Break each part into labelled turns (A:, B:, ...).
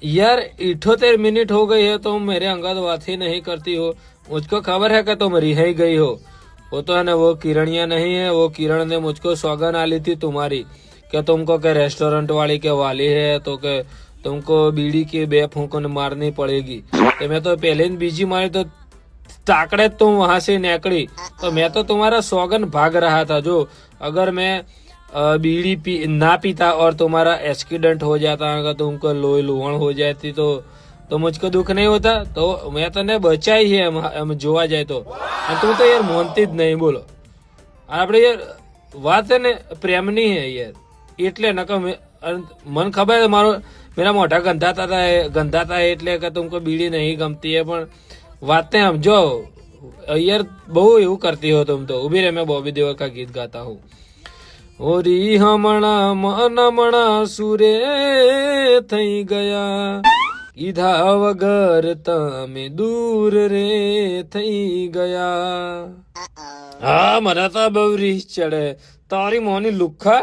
A: यार 78 मिनट हो गई है, तुम मेरे अंगद बात ही नहीं करती हो। मुझको खबर है कि तुम रिहा ही गई हो। वो तो है ना, वो किरणिया नहीं है, वो किरण ने मुझको सौगन आली थी तुम्हारी कि तुमको के रेस्टोरेंट वाली के वाली है तो के तुमको बीड़ी की 2 फूंकन मारनी पड़ेगी। तो मैं तो पहले ही बीजी मारी तो ताकड़े तुम वहां से निकली, तो मैं तो तुम्हारा सौगन भाग रहा था। जो अगर मैं बीड़ी ना पीता और तुम्हारा एक्सीडेंट हो जाता, अगर तुमको लोही लुहण हो जाती तो मुझको दुख नहीं होता। तो मैं तने बचाई है એમ જોવા જાય તો। અને તું તો યાર માનતી જ નહીં, બોલો। આપણે યાર વાત છે ને પ્રેમની है यार, એટલે નકર मन खबर है मारो मेरा मोटा गंधाता है એટલે કે तुमको बीड़ी नहीं गमती है, પણ बातें समझो यार। बहु એવું करती हो तुम तो। उभी रहे, मैं बॉबी देओल का गीत गाता हूँ। ओरी हमणा मनमणा सुरे थई गया, कीधा वगर तमे दूर रे थई गया। हाँ, मरा तो बहु રીસ चढ़े तारी मोहनी લુખ્ખા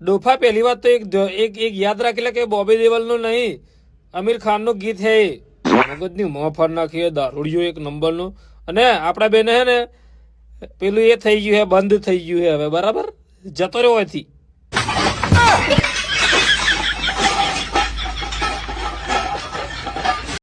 A: ડોફા। પહેલી વાત તો એક યાદ રાખી લે કે બોબી દેવલ નું નહીં, આમિર ખાન નું ગીત હે। મગજની મોં ફાડ નાખી, દારૂડિયો 1 નંબર નું। અને આપડા બેને હે ને પેલું એ થઈ ગયું હે, બંધ થઈ ગયું હે હવે, બરાબર? જતો રહ્યો અહીંથી।